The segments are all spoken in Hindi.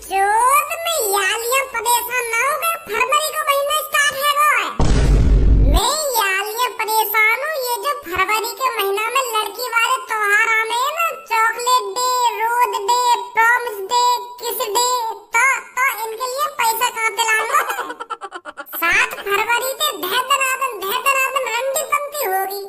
चोद में यालियां परेशान ना हो गए। फरवरी का महीना स्टार्ट है वो। मैं यालियां परेशान हूँ। ये जो फरवरी के महीना में लड़की वाले त्योहार आने हैं ना, chocolate day, rose day, promise day, kiss day, तो इनके लिए पैसा कहाँ से लाऊंगा। 7 फरवरी से धैर्य रंडी पंक्ति होगी।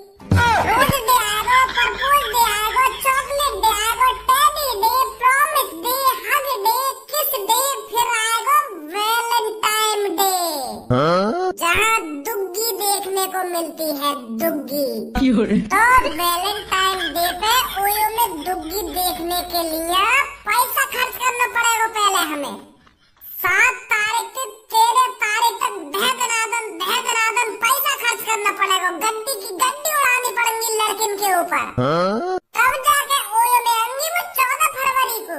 रोज डे आएगा, प्रपोज डे आएगा, चॉकलेट डे आएगा, teddy day, promise day, hug day, kiss day, फिर आएगा वैलेंटाइन डे, जहाँ दुग्गी देखने को मिलती है, दुग्गी। तो वैलेंटाइन डे पे ओयो में दुग्गी देखने के लिए पैसा खर्च करना पड़ेगा पहले हमें। 7 तारीख से 13 तारीख तक धैर्य पैसा खर्च करना पड़ेगा। गड्डी की गड्डी उड़ानी पड़ेगी लड़किन के ऊपर। तब जाके ओयो में आएंगी वो 14 फरवरी को।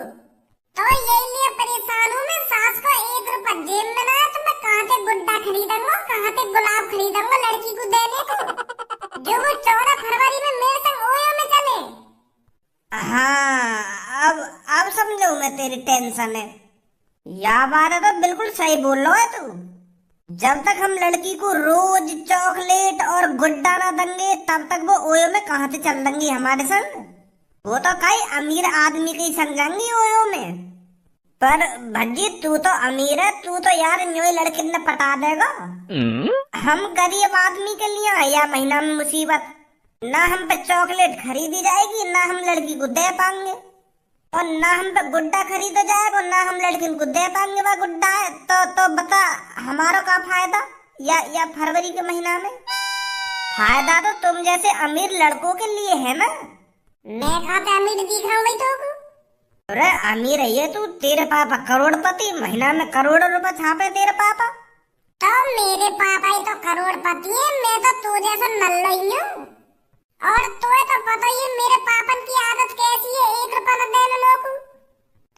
तो यही लिए परेशान हूँ मैं। सास को 1 रुपया जेब में ना है तो मैं कहाँ से गुड्डा खरीदूंगा, कहाँ से गुलाब खरीदूंगा लड़की को देने को, जो वो 14 फरवरी में मेरे संग ओयो में चले। हाँ, अब समझो मैं तेरी टेंशन है। या बात है तो बिल्कुल सही बोल रहा है तू। जब तक हम लड़की को रोज चॉकलेट और गुड्डा ना देंगे तब तक वो ओयो में कहाँ से चल देंगी हमारे संग। वो तो कई अमीर आदमी के संग जाएंगी ओयो में। पर भज्जी तू तो अमीर है, तू तो यार न्यू लड़की ने पटा देगा। हम गरीब आदमी के लिए या महीना में मुसीबत, ना हम पे चॉकलेट खरीदी जाएगी, ना हम लड़की को दे पाएंगे, और ना हम पे गुड्डा खरीदा जाएगा, ना हम लड़की को दे पाएंगे। वह गुड्डा है तो बता हमारा क्या फायदा। या फरवरी के महीना में फायदा तो तुम जैसे अमीर लड़कों के लिए है ना। मैं कहाँ पे अमीर दिख रहा हूँ भाई तो? अरे अमीर है ये तू, तेरे पापा करोड़पति, महीना में करोड़ों रुपए छापे तेरे पापा। तो मेरे पापा ही तो करोड़पति है, मैं तो तू जैसा नल्ला ही हूँ। और तुम्हें तो पता ही है मेरे पापन की आदत कैसी है, 1 रुपया न देने मोकू।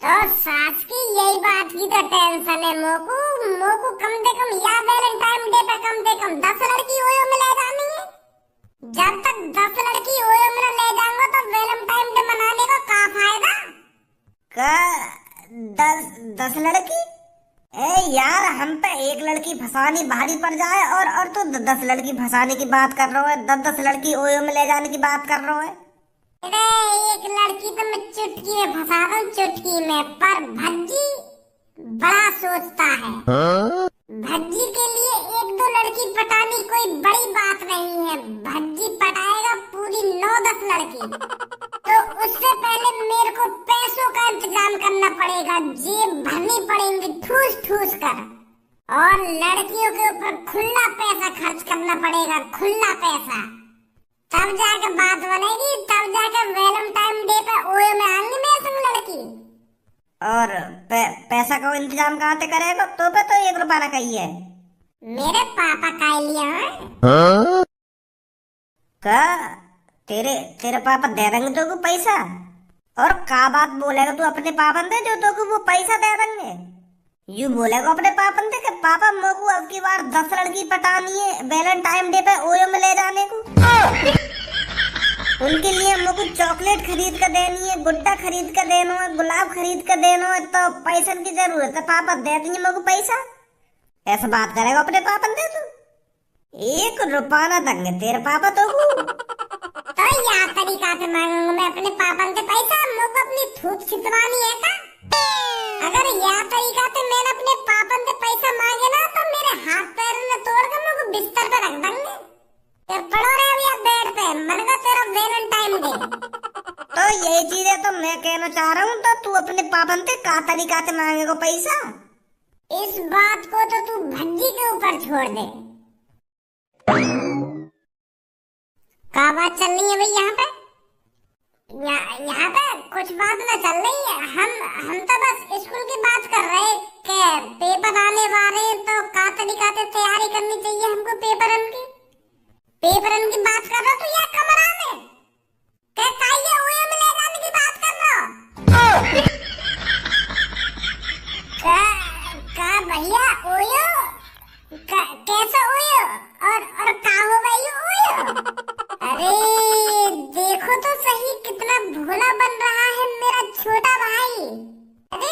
तो सास की यही बात की तो टेंशन है मोकू कम से कम या वैलेंटाइन डे पे कम से कम 10 लड़की ओयो में ले जानी है। जब तक 10 लड़की ओयो में ले जाऊंगा तो वैलेंटाइन डे मनाने का क्या फायदा। का 10 लड़की? ए यार हम पे एक लड़की फंसानी भारी पड़ जाए और तो 10 लड़की फंसाने की बात कर रहा है, 10 लड़की ओयो में ले जाने की बात कर रहा है। अरे एक लड़की तो मैं चुटकी में फंसा दूं, चुटकी में। पर भज्जी बड़ा सोचता है। भज्जी के लिए 1-2 लड़की पटानी कोई बड़ी बात नहीं है। भज्जी पटाएगा पूरी 9-10 लड़की। तो उससे पहले मेरे को पैसों का इंतजाम करना पड़ेगा, जेब भरनी पड़ेंगी ठूस कर, और लड़कियों के ऊपर खुला पैसा खर्च करना पड़ेगा, खुला पैसा। तब जाके बात बनेगी, तब जाके वैलेंटाइन डे पे ओयो में आएंगी मेरे संग लड़की। और पैसा का इंतजाम कहाँ से करेगा? तो पे तो 1 रुपया ना कही है। मेरे पापा का लिया है। का तेरे पापा दे देंगे तो को पैसा? और का बात बोलेगा तू अपने पापन दे जो तो को वो पैसा दे देंगे? यू बोलेगा अपने पापन दे कि पापा मोको अब की बार 10 लड़की पटानी है वैलेंटाइन डे पे ओयो में ले जाने को। उनके लिए मोको चॉकलेट खरीद कर देनी है, गुड्डा खरीद कर देना है, गुलाब खरीद कर देना है, तो पैसा की जरूरत है, पापा दे देंगे मोको पैसा। ऐसा बात करेगा अपने पापन दे तू? 1 रुपया ना देंगे तेरे पापा तो या तरीका से मांगूंगा मैं अपने पापन से पैसा। मुझको अपनी थूक छिपवानी है का? अगर या तरीका से मैंने अपने पापन से पैसा मांगे ना तो मेरे हाथ पैर ने तोड़ कर मुझको बिस्तर पे रख देंगे। फिर पड़ो रहे अभी बेड पे, मन का तेरा वैलेंटाइन डे। तो यही चीजें तो मैं कहना चाह रहा हूँ। तो तू अपने पापन से का तरीका से मांगेगा पैसा? इस बात को तो तू भज्जी के ऊपर छोड़ दे। क्या बात चल रही है भाई यहाँ पे? यहाँ पे कुछ बात ना चल रही है। हम तो बस स्कूल की बात कर रहे कि पेपर आने वाले हैं तो क्या तरीका से तैयारी करनी चाहिए हमको पेपरन की बात कर रहे हो। तो यार कमरा में क्या ये ओयो में ले जाने की बात कर रहे हो? का भैया ओयो कैसे ओयो और का हो गई ओयो? अरे देखो तो सही कितना भोला बन रहा है मेरा छोटा भाई। अरे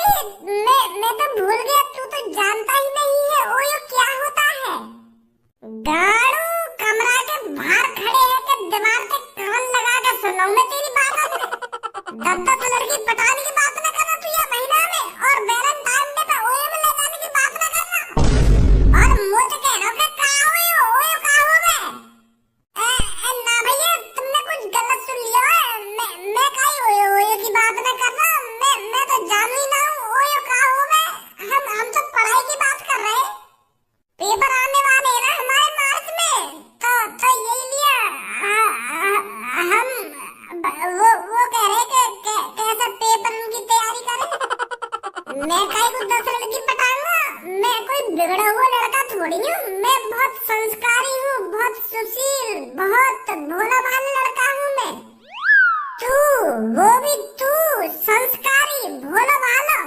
10-10 लड़की पटाने की बात न करना तू ये महीना में, और वैलेंटाइन डे पे ओए में ले जाने की बात न करना। और मुझे कह रहा कि कहाँ हुई हो, ओए कहाँ हो ना भैया, तुमने कुछ गलत सुन लिया है। मैं कहीं ओए ओए की बात न करना, मैं तो जान ही ना हूँ ओए कहाँ हो मैं। हम तो पढ़ाई की बात कर रहे हैं, पेपर आने वाले हैं ना हमारे मार्च में, तो यही लिया हम वो कह रहे कि कैसे पेपर की तैयारी करें। मैं कहीं को 10 लड़की पटाऊंगा, मैं कोई बिगड़ा हुआ लड़का थोड़ी हूँ, मैं बहुत संस्कारी हूँ, बहुत सुशील, बहुत भोला भाला लड़का हूँ मैं। तू, वो भी तू संस्कारी भोला भाला,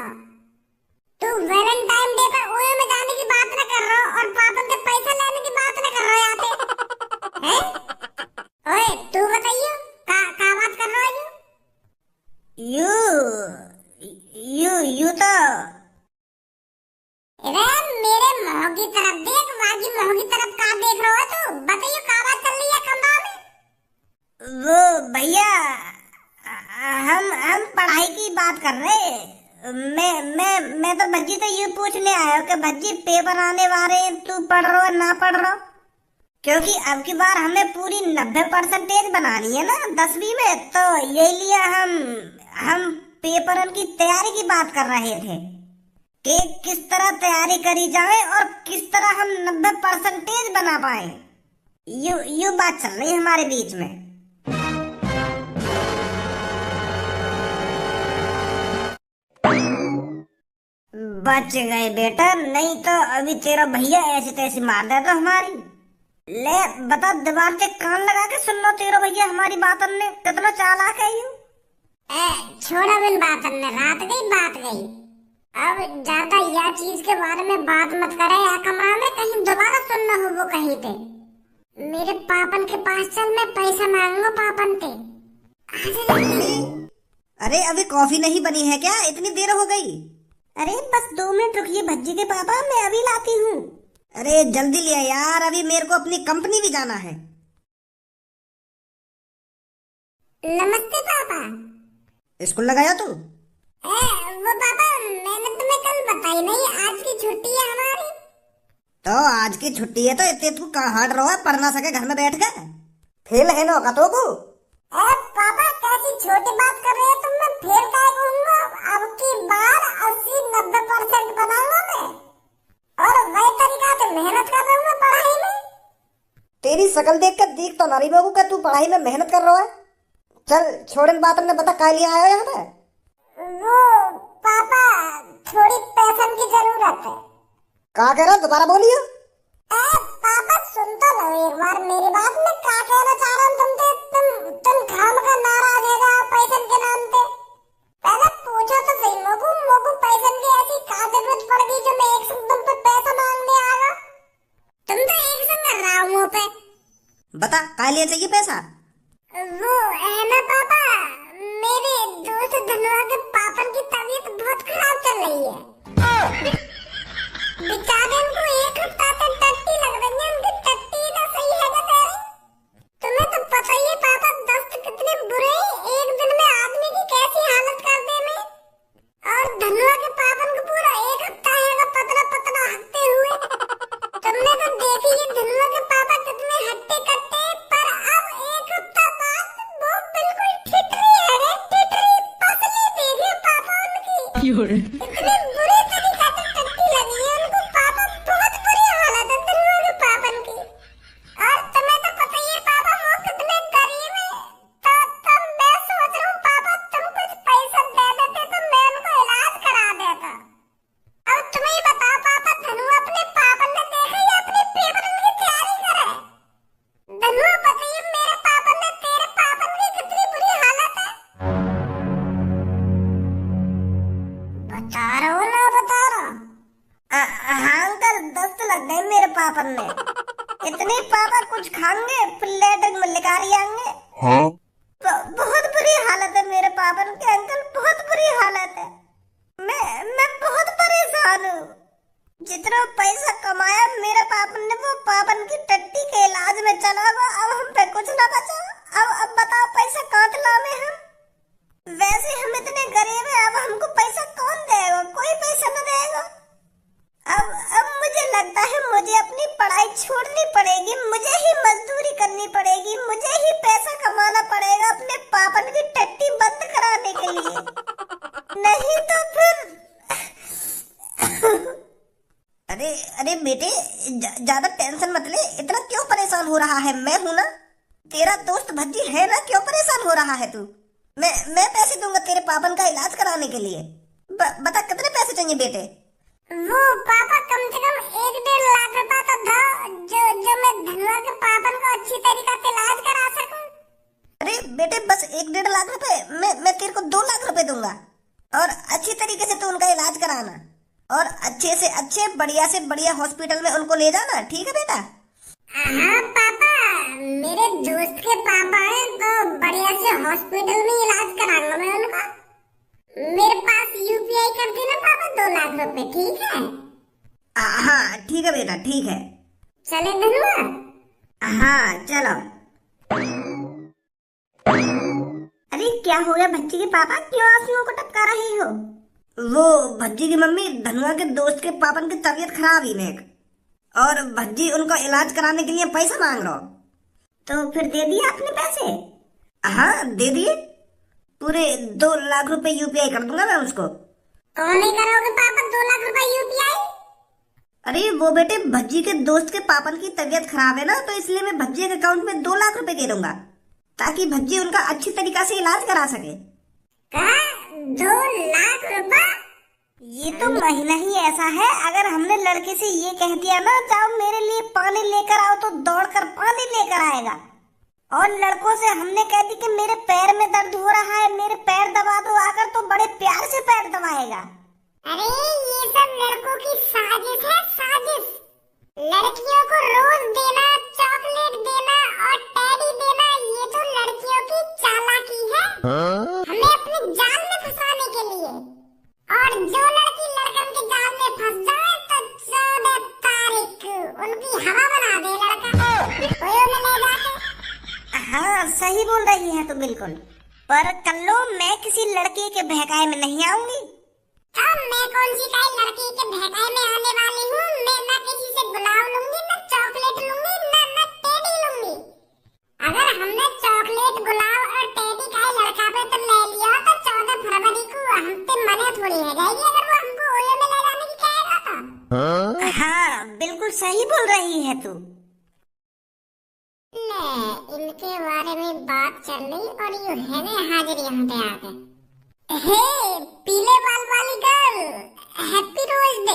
तू वैलेंटाइन डे पर ओए में जाने की बात न कर रहा और पापा से पैसा लेने की बात न कर रहा यहाँ पे, हैं? ओए तू बताइए का बात कर रहा है यू तो अरे मेरे मुंह की तरफ देख, बाकी मुंह की तरफ का देख रहा है तू? बताइए का बात चल रही है कमरा में? वो भैया, हम पढ़ाई की बात कर रहे। मैं तो भज्जी तो ये पूछने आया हूँ कि भज्जी पेपर आने वाले हैं, तू पढ़ रहा ना पढ़ रहा? क्योंकि अब की बार हमें पूरी 90% बनानी है ना 10वीं में, तो यही लिए हम पेपरों की तैयारी की बात कर रहे थे कि किस तरह तैयारी करी जाए और किस तरह हम 90% बना पाए। यू बात चल रही है हमारे बीच में। बच गए बेटा, नहीं तो अभी तेरा भैया ऐसी तैसी मार देता हमारी। ले बता, दीवार से कान लगा के सुन लो, तेरा भैया हमारी बात ने कितना चालाक है यू। छोड़ा बिन बात ने, बात गई। अब ज्यादा यह चीज के बारे में बात मत करे या कमरा में, कहीं दोबारा सुनना हो वो कहीं पे। मेरे पापन के पास चल, मैं पैसा मांगूंगा पापन से। अरे अभी कॉफी नहीं बनी है क्या? इतनी देर हो गई। अरे बस 2 मिनट रुकिए भज्जी के पापा, मैं अभी लाती हूँ। अरे जल्दी लिया यार, अभी मेरे को अपनी कंपनी भी जाना है। नमस्ते पापा। स्कूल लगाया तू? वो पापा, मैंने तुम्हें कल बताई नहीं, आज की छुट्टी है हमारी। तो आज की छुट्टी है तो इतने तू कहाँ हार्ड रहो, पढ़ ना सके घर में बैठ गए? फेल है ना का तो को? पापा कैसी छोटी बात कर रहे हो तुम? मैं फेल काहे कहूंगा? अब की बार 80-90% बनाऊंगा मैं, और वही तरीका से मेहनत कर रहा हूँ मैं पढ़ाई में। तेरी शकल देख कर देख तो नारी बाबू का तू पढ़ाई में मेहनत कर रहा है। चल छोड़न बात, ने बता काय लिया आया यहाँ पे? वो पापा, थोड़ी पैसे की जरूरत है। कहा कह रहा, दोबारा बोलिए। पापा सुन तो लो एक बार मेरी बात, मैं क्या कहना चाह रहा हूँ तुम खाम का नाराज है पैसे के नाम पे। पहले पूछो तो सही, मोगू पैसे की ऐसी क्या जरूरत पड़ गई जो मैं एक संग तुम पे पैसा मांगने आ रहा? तुम तो एक संग कर रहा हूँ पे। बता काय लिए चाहिए पैसा? वो है ना पापा, मेरे दोस्त धनुआ के पापन की तबीयत बहुत खराब चल रही है। बेचारे उनको 1 हफ्ता तक टट्टी लग रही है, उनकी टट्टी ना सही है क्या तेरी? तुम्हें तो पता ही है पापा, दस्त कितने बुरे हैं, एक दिन में आदमी की कैसी हालत कर दे में। और धनुआ के पापन को पूरा 1 हफ्ता है पतला पतला हटते हुए। तुमने तो देखी है धनुआ के पापा कितने हट्टे कट्टे, पर अब 1 हफ्ता बाद वो बिल्कुल ठिठरी है रे, ठिठरी पतली देखिए पापा उनकी। इतने बुरे तरीके से टट्टी लगी है उनको पापा, बहुत बुरी हालत है धनुआ के पापन की। और तुम्हें तो पता ही है पापा वो कितने गरीब है, तो मैं सोच रहा हूँ पापा तुम कुछ पैसा दे देते तो मैं उनको इलाज करा देता। अब तुम्हें ही बताओ पापा, धनुआ अपने पापन ने देखा या अपने पेपर की तैयारी करे? धनुआ बताइए, मेरे पापन ने तेरे पापन की कितनी बुरी हालत है? बता रहा हूँ ना बता रहा? हाँ अंकल, दस्त लग गए मेरे पापन ने। इतने पापा कुछ खाएंगे प्लेट में लेकर आएंगे। हाँ? बहुत बुरी हालत है मेरे पापन के अंकल, बहुत बुरी हालत है। मैं बहुत परेशान हूँ। जितना पैसा कमाया मेरे पापन ने वो पापन की टट्टी के इलाज में चला गया, अब हम पे कुछ ना बचा। अब बताओ पैसा कहाँ से लावे हम? वैसे इतने गरीब है, अब हमको पैसा कौन देगा? कोई पैसा न देगा। अब मुझे लगता है मुझे अपनी पढ़ाई छोड़नी पड़ेगी, मुझे ही मजदूरी करनी पड़ेगी, मुझे ही पैसा कमाना पड़ेगा अपने पापन की टट्टी बंद कराने के लिए, नहीं तो फिर अरे अरे बेटे, ज्यादा टेंशन मत ले, इतना क्यों परेशान हो रहा है? मैं हूं ना, तेरा दोस्त भज्जी है ना, क्यों परेशान हो रहा है तू? मैं पैसे दूंगा तेरे पापन का इलाज कराने के लिए। बता कितने पैसे चाहिए बेटे? वो पापा कम से कम 1-1.5 लाख रुपए तो दो, जो मैं धनुआ के पापन को अच्छी तरीके से इलाज करा सकूं। अरे बेटे, बस 1-1.5 लाख रुपए? मैं तेरे को 2 लाख रुपए दूंगा, और अच्छी तरीके से तू उनका इलाज कराना, और अच्छे से अच्छे बढ़िया से बढ़िया हॉस्पिटल में उनको ले जाना, ठीक है बेटा? हाँ पापा, मेरे दोस्त के पापा हैं तो बढ़िया से हॉस्पिटल में इलाज कराऊंगा मैं उनका। मेरे पास यूपीआई कर देना पापा 2 लाख रुपए, ठीक है? हाँ ठीक है बेटा, ठीक है। चले धनुआ? हाँ चलो। अरे क्या हो गया भज्जी के पापा, क्यों आंसुओं को टपका रहे हो? वो भज्जी की मम्मी धनुआ के दोस्त के पापन की तबीयत खराब ही नेक, और भज्जी उनको इलाज कराने के लिए पैसा मांग रहा। तो फिर दे दिए आपने पैसे? हाँ दे दिए, पूरे 2 लाख रुपए यूपीआई कर दूंगा मैं उसको। कौन नहीं करोगे पापा 2 लाख रुपए यूपीआई? अरे वो बेटे, भज्जी के दोस्त के पापन की तबीयत खराब है ना, तो इसलिए मैं भज्जी के अकाउंट में 2 लाख रुपए दे दूंगा, ताकि भज्जी उनका अच्छी तरीका से इलाज करा सके। 2 लाख रुपए? ये तो महीना ही ऐसा है, अगर हमने लड़के से ये कह दिया ना, जाओ मेरे लिए पानी लेकर आओ, तो दौड़कर पानी लेकर आएगा। और लड़कों से हमने कह दी कि मेरे पैर में दर्द हो रहा है, मेरे पैर दबा दो आकर, तो बड़े प्यार से पैर दबाएगा। अरे ये सब लड़कों की साजिश है, साजिश। लड़कियों को रोज देना, चॉकलेट देना और टेडी देना, ये तो लड़कियों की चालाकी है, हमें अपने जाल में फंसाने के लिए। और जो लड़की लड़कन के जाल में फंस जाए तो 14 तारीख उनकी हवा बना दे लड़का, कोई उन्हें ले जाके। हाँ सही बोल रही है तू बिल्कुल, पर कल्लो मैं किसी लड़के के बहकाए में नहीं आऊंगी। तो मैं कौन सी काई लड़की के बहकाए में आने वाली हूँ? मैं ना किसी से गुलाब लूंगी, ना चॉकलेट लूंगी, ना टेडी लूंगी। अगर हमने चॉकलेट, गुलाब और टेडी काई लड़का पे तो ले लिया, तो 14 फरवरी को हम पे मने थोड़ी है जाएगी, अगर वो हमको ओयो में ले जाने की कहेगा तो। हाँ बिल्कुल सही बोल रही है तू। ले, इनके बारे में बात चल रही और ये है ने हाजिर यहाँ पे आ गए। हे पीले बाल वाली गर्ल, हैप्पी रोज डे।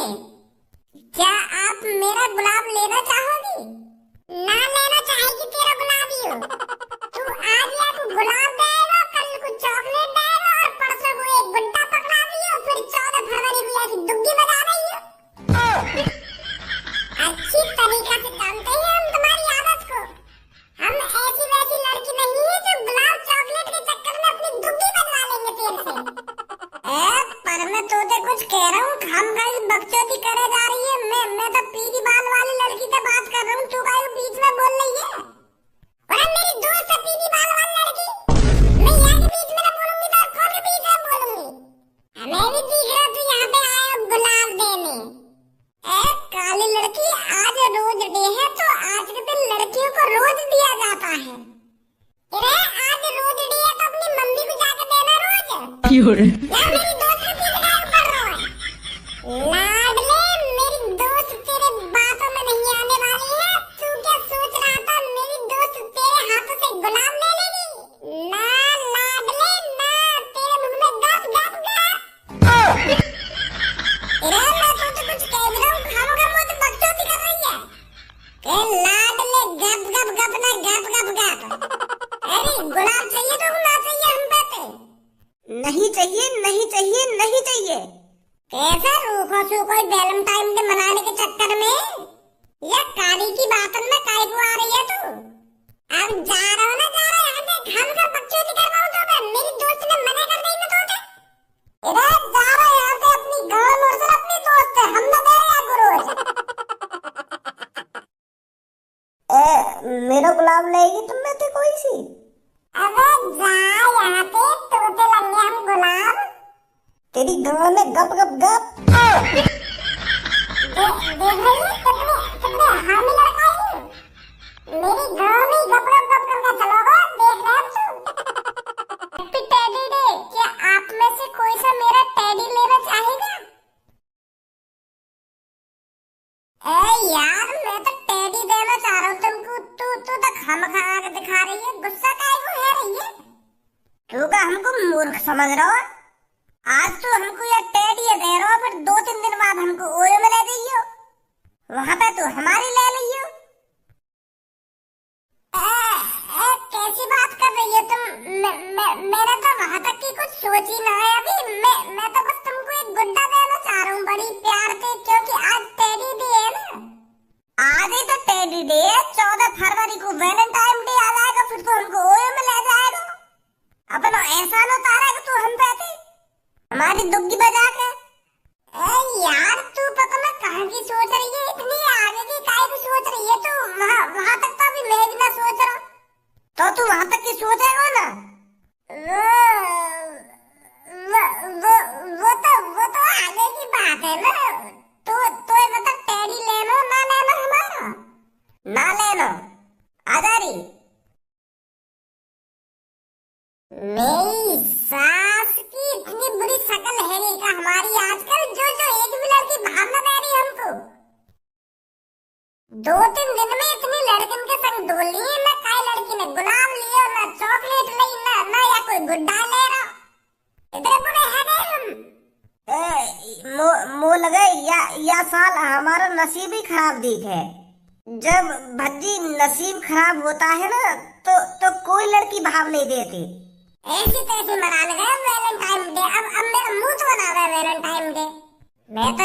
क्या आप मेरा गुलाब लेना चाहोगी? ना लेना चाहेगी तेरा गुलाब ही हो। तू आज या तू गुलाब देगा, कल को चॉकलेट देगा और परसों को एक गुड्डा पकड़ा दियो, फिर 14 फरवरी को ऐसी दुग्गी बजा रही हो। अच्छी तरीका से जानते हैं हम तुम्हारी आदत को। हम ऐसी वैसी लड़की नहीं है जो गुलाब चॉकलेट के चक्कर में अपनी दुग्गी बदला लेंगे तेरे से। पर मैं तो कुछ कह रहा हूँ, खामखाई बकचोदी करे जा रही है। मैं तो पीली बाल वाली लड़की से बात कर रहा हूँ, तू काहे बीच में बोल रही है? अरे मेरी दोस्त है पीली बाल वाली लड़की, मैं यहाँ के बीच में ना बोलूंगी तो कौन के बीच में बोलूंगी? हमें भी दिख रहा तू यहाँ पे आया हो गुलाब देने। काली लड़की, आज रोज डे है तो आज के दिन लड़कियों को रोज दिया जाता है। अरे आज रोज डे है तो अपनी मम्मी को जाके देना रोज। यार मेरी दोस्त के पीछे क्या पड़ रहा है? लाडले, मेरी दोस्त तेरे बातों में नहीं आने वाली है। तू क्या सोच रहा था मेरी दोस्त तेरे हाथों से गुलाब ले लेगी? ना लाडले ना, तेरे मुंह में गप गप गप। अरे मैं तो कुछ कह रहा हूँ, खामोगा मुझे बकचोदी कर रही है। लाडले गप गप गप ना गप गप गप। अरे गुलाब चाहिए तो ना चाहिए हम पे? नहीं चाहिए, नहीं चाहिए, नहीं चाहिए। कैसा रूखो सूखो वैलेंटाइन डे मनाने के चक्कर में या काली की बातन में काय को आ रही है तू? अब जा रहा हो ना, जा रहा है यहाँ से खाम कर बकचोदी करवाऊं तो मैं, मेरी दोस्त ने मना कर दी ना तो इधर जा रहा है यहाँ से, अपनी गाँव मोड़ से अपनी दोस्त है, हम ना दे रहे हैं रोज। मेरा गुलाब लेगी तुम में से कोई सी? अबे जा यहाँ पे, तोते लगे हम गुलाब। गाँव में गप गप गप। देख रही है कितने हामी लड़का है। मेरी गाँव में गप गप गप करके चलोगे, देख रहे हम तो। Happy teddy day. क्या आप में से कोई सा मेरा टेडी लेना चाहेगा? ए यार, मैं तो टेडी देना चाह रहा हूँ तुमको। तू तो खामखा आके दिखा रही है, गुस्सा काहे को है रही है? तू का हमको मूर्ख समझ रहा हो? आज तो हमको ये टेडी दे रहा हो, फिर 2-3 दिन बाद हमको ओयो में ले दियो, वहां पे तू हमारी ले लियो। कैसी बात कर रही है तुम? मेरा तो वहां तक की कुछ सोच ही ना है अभी। मैं तो बस तुमको एक गुड्डा देना चाह रहा हूँ बड़ी प्यार से, क्योंकि आज टेडी डे है ना। आज ही तो टेडी डे है, 14 फरवरी को वैलेंटाइन डे आ जाएगा, फिर तो हमको ओयो में ले जाएगा। अपना एहसान उतारेगा तू हम पे थी, हमारी दुग्गी बजा के। यार, तू पता मैं कहाँ की सोच रही है, इतनी आगे की काहे की सोच रही है तू? वहां तक तो अभी मैं भी ना सोच रहा। तो तू वहां तक की सोचेगा ना? वो तो आगे की बात है ना। तो मतलब टेडी लेनो ना लेनो हमारा? ना लेनो आजारी। मेरी सास की इतनी बुरी शक्ल है नहीं का हमारी आजकल, जो एक भी लड़की भावना दे रही हमको। 2-3 दिन में इतनी लड़किन के संग डोल ली है ना। काई लड़की ने गुलाब लियो ना, चॉकलेट ली ना या कोई गुड्डा ले रहा। इतने बुरे है गए हम। मो लगे या साल हमारा नसीब ही खराब दिखे। जब भज्जी नसीब खराब होता है ना, तो कोई लड़की भाव नहीं देती। ऐसी तैसी मनाने गए वैलेंटाइन डे। अब मेरा मुंह तो बना रहा है वैलेंटाइन डे। मैं तो